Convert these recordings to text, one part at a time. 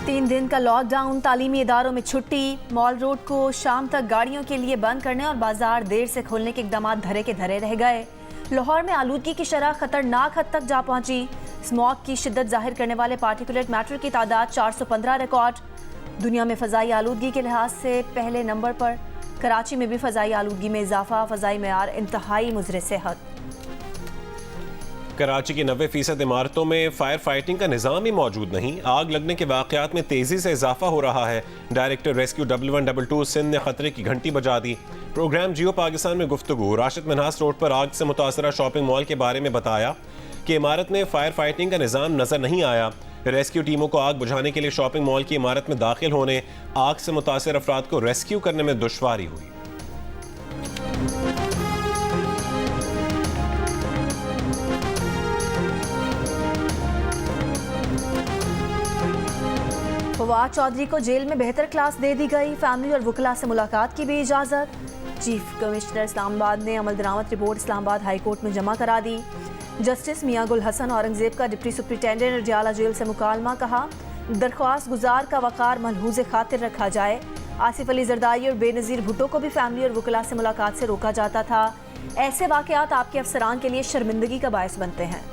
3 दिन का लॉकडाउन, तालीमी इदारों में छुट्टी, मॉल रोड को शाम तक गाड़ियों के लिए बंद करने और बाजार देर से खोलने के इकदाम धरे के धरे रह गए। लाहौर में आलूदगी की शरह खतरनाक हद तक जा पहुंची। स्मॉग की शिद्दत जाहिर करने वाले पार्टिकुलेट मैटर की तादाद 415 रिकॉर्ड। दुनिया में फ़ज़ाई आलूदगी के लिहाज से पहले नंबर पर। कराची में भी फ़ज़ाई आलूदगी में इजाफा, फ़ज़ाई मेयार इंतहाई मुज़र सेहत। कराची की 90% इमारतों में फायर फाइटिंग का निज़ाम ही मौजूद नहीं। आग लगने के वाक़यात में तेज़ी से इजाफा हो रहा है। डायरेक्टर रेस्क्यू 1122 सिंध ने खतरे की घंटी बजा दी। प्रोग्राम जियो पाकिस्तान में गुफ्तगू। राशिद मिन्हास रोड पर आग से मुतासरा शॉपिंग मॉल के बारे में बताया कि इमारत में फायर फाइटिंग का निज़ाम नज़र नहीं आया। रेस्क्यू टीमों को आग बुझाने के लिए शॉपिंग मॉल की इमारत में दाखिल होने, आग से मुतासर अफराद को रेस्क्यू करने में दुश्वारी हुई। फवाद चौधरी को जेल में बेहतर क्लास दे दी गई। फैमिली और वकला से मुलाकात की भी इजाज़त। चीफ कमिश्नर इस्लामाबाद ने अमल दरामद रिपोर्ट इस्लामाबाद हाई कोर्ट में जमा करा दी। जस्टिस मियां गुल हसन औरंगजेब का डिप्टी सुप्रिटेंडेंट अडियाला जेल से मुकालमा। कहा, दरख्वास्त गुजार का वक़ार मलहूज़ खातिर रखा जाए। आसिफ अली जरदारी और बेनज़ीर भुट्टो को भी फैमिली और वकला से मुलाकात से रोका जाता था। ऐसे वाक़यात आपके अफसरान के लिए शर्मिंदगी का बायस बनते हैं।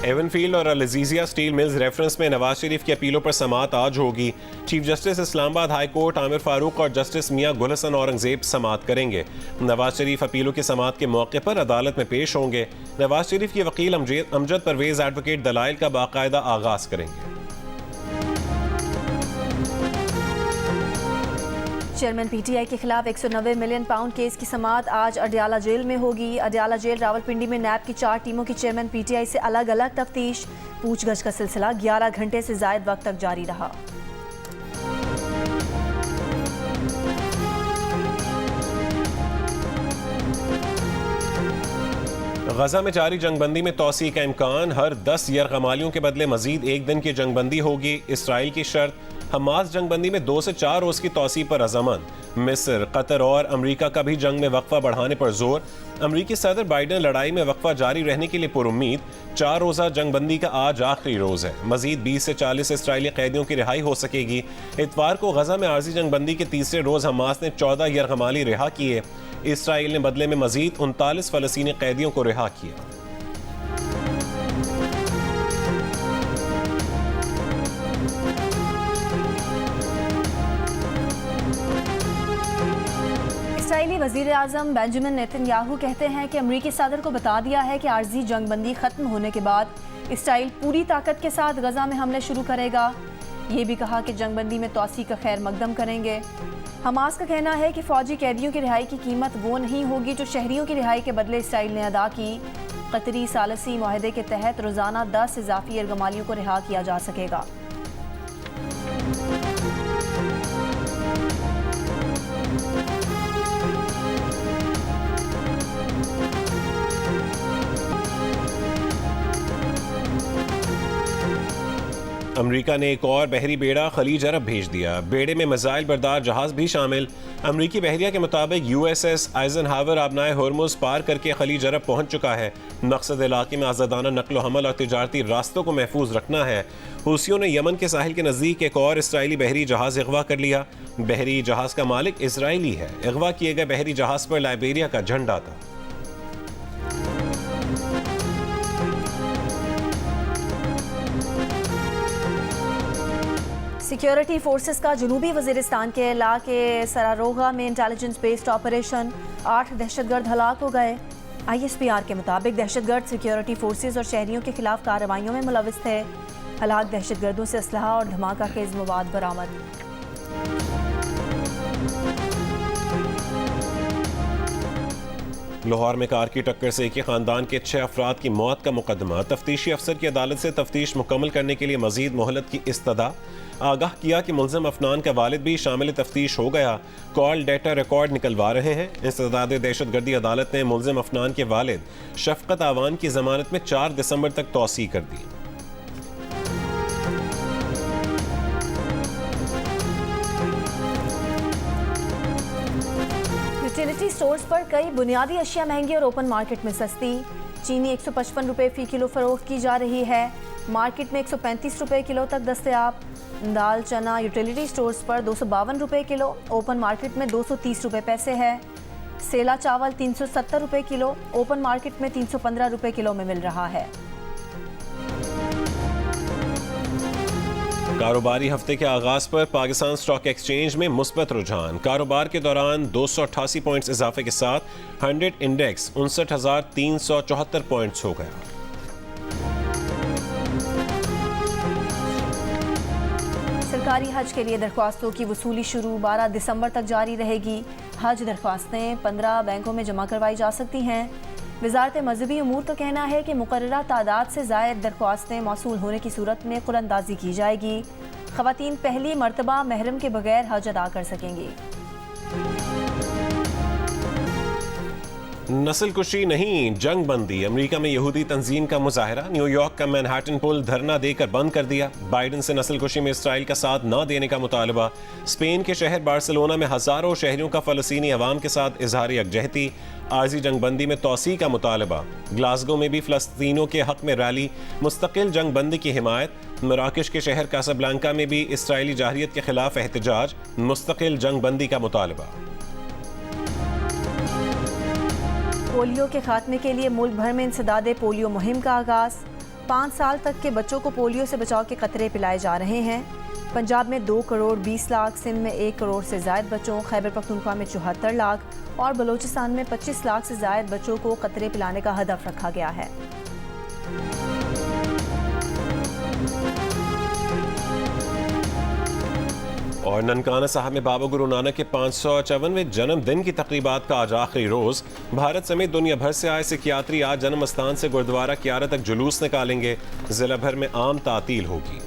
एवनफील्ड और अल अज़ीज़िया स्टील मिल्स रेफरेंस में नवाज शरीफ की अपीलों पर समाअत आज होगी। Chief justice Islamabad high court Aamir Farooq और जस्टिस मियां गुल हसन औरंगजेब समाअत करेंगे। नवाज शरीफ अपीलों की समाअत के मौके पर अदालत में पेश होंगे। नवाज शरीफ के वकील अमजद परवेज एडवोकेट दलाइल का बाकायदा आगाज करेंगे। चेयरमैन पीटीआई के खिलाफ 190 मिलियन पाउंड केस की समाअत आज अडियाला जेल में होगी। अडियाला जेल रावलपिंडी में नैब की 4 टीमों की चेयरमैन पीटीआई से अलग अलग तफ्तीश। पूछगछ का सिलसिला 11 घंटे से जायद वक्त तक जारी रहा। गजा में जारी जंगबंदी में तौसी का इम्कान। हर 10 यरगमालियों के बदले मजीद 1 दिन की जंगबंदी होगी। इसराइल की शर्त। हमास जंगबंदी में 2 से 4 रोज की तौसी पर रजामंद। मिस्र, कतर और अमरीका का भी जंग में वक्फा बढ़ाने पर जोर। अमरीकी सदर बाइडन लड़ाई में वक्फा जारी रहने के लिए पुरुम्मीद। 4 रोज़ा जंगबंदी का आज आखिरी रोज है। मजीद 20 से 40 इसराइली कैदियों की रिहाई हो सकेगी। इतवार को गजा में आर्जी जंगबंदी के तीसरे रोज हमास ने 14 यरगमाली रिहा किए। इसराइल ने बदले में मजीद 39 फलस्तीनी कैदियों को रिहा किया। इसराइली वज़ीर आज़म बेंजामिन नेतन्याहू कहते हैं कि अमरीकी सदर को बता दिया है कि आर्जी जंगबंदी खत्म होने के बाद इसराइल पूरी ताकत के साथ गजा में हमले शुरू करेगा। ये भी कहा कि जंगबंदी में तौसी का खैर मकदम करेंगे। हमास का कहना है कि फौजी कैदियों की रिहाई की कीमत वो नहीं होगी जो शहरियों की रिहाई के बदले इसराइल ने अदा की। कतरी सालसी मुआहदे के तहत रोज़ाना 10 इजाफी यरगमालियों को रिहा किया जा सकेगा। अमरीका ने एक और बहरी बेड़ा खलीज अरब भेज दिया। बेड़े में मिसाइल बरदार जहाज भी शामिल। अमरीकी बहरिया के मुताबिक यूएसएस आइजनहावर आबनाए हॉर्मुज़ पार करके खलीज अरब पहुंच चुका है। मकसद इलाके में आज़ादाना नक्लो हमल और तिजारती रास्तों को महफूज रखना है। हूसियों ने यमन के साहिल के नज़दीक एक और इसराइली बहरी जहाज अगवा कर लिया। बहरी जहाज का मालिक इसराइली है। अगवा किए गए बहरी जहाज पर लाइबेरिया का झंडा था। सिक्योरिटी फोर्सेस का जनूबी वजीरिस्तान के इलाके सरारोगा में इंटेलिजेंस बेस्ड ऑपरेशन। 8 दहशतगर्द हलाक हो गए। ISPR के मुताबिक दहशतगर्द सिक्योरिटी फोर्सेस और शहरियों के खिलाफ कार्रवाइयों में मुलविस थे। हलाक दहशतगर्दों से असलहा और धमाका खेज मवाद बरामद। लाहौर में कार की टक्कर से एक ही खानदान के 6 अफराद की मौत का मुकदमा। तफ्तीशी अफसर की अदालत से तफ्तीश मुकम्मल करने के लिए मजीद मोहलत की इस्तदा। आगाह किया कि मुल्ज़िम अफनान का वालिद भी शामिल तफ्तीश हो गया। कॉल डेटा रिकॉर्ड निकलवा रहे हैं। इस्तदाद दहशतगर्दी अदालत ने मुल्ज़िम अफनान के वालिद शफकत आवान की जमानत में 4 दिसंबर तक तौसी कर दी। यूटिलिटी स्टोर्स पर कई बुनियादी अशिया महंगी और ओपन मार्केट में सस्ती। चीनी 155 रुपये फी किलो फरोख्त की जा रही है, मार्केट में 135 रुपये किलो तक दस्तयाब। दाल चना यूटिलिटी स्टोर्स पर 252 रुपये किलो, ओपन मार्केट में 230 रुपये पैसे है। सेला चावल 370 रुपये किलो, ओपन मार्केट में 315 रुपये किलो में मिल रहा है। कारोबारी हफ्ते के आगाज पर पाकिस्तान स्टॉक एक्सचेंज में मुस्बत रुझान। कारोबार के दौरान 288 पॉइंट्स इजाफे के साथ 100 इंडेक्स 59,374 पॉइंट्स हो गया। सरकारी हज के लिए दरख्वास्तों की वसूली शुरू 12 दिसंबर तक जारी रहेगी। हज दरख्वास्तें 15 बैंकों में जमा करवाई जा सकती हैं। वजारत मजहबी अमूर का कहना है कि मुकर्ररा तादाद से ज़ायद दरख्वास्तें मौसूल होने की सूरत में कुरानंदाजी की जाएगी। ख़वातीन पहली मरतबा महरम के बगैर हज अदा कर सकेंगी। नस्ल कुशी नहीं, जंग बंदी। अमेरिका में यहूदी तंजीम का मुजाहरा, न्यूयॉर्क का मैनहट्टन पुल धरना देकर बंद कर दिया। बाइडन से नस्ल कुशी में इसराइल का साथ न देने का मुतालबा। स्पेन के शहर बार्सिलोना में हजारों शहरियों का फलस्तीनी अवाम के साथ इजहार यकजहती। आर्जी जंग बंदी में तोसी का मुतालबा। ग्लासगो में भी फलस्तीनों के हक में रैली, मुस्तकिल जंग बंदी की हिमायत। मराकश के शहर कासाब्लांका में भी इसराइली जाहिरियत के खिलाफ एहतजाज, मुस्तकिल जंग बंदी का मुतालबा। पोलियो के खात्मे के लिए मुल्क भर में इंसदादे पोलियो मुहिम का आगाज। 5 साल तक के बच्चों को पोलियो से बचाव के कतरे पिलाए जा रहे हैं। पंजाब में 2 करोड़ 20 लाख, सिंध में 1 करोड़ से जायद बच्चों, खैबर पख्तूनख्वा में 74 लाख और बलूचिस्तान में 25 लाख से जायद बच्चों को कतरे पिलाने का हदफ रखा गया है। और ननकाना साहब में बाबा गुरु नानक के 554वें जन्मदिन की तकरीबात का आज आखिरी रोज। भारत समेत दुनिया भर से आए सिकियात्री आज जन्म स्थान से गुरुद्वारा कियारा तक जुलूस निकालेंगे। जिला भर में आम तातील होगी।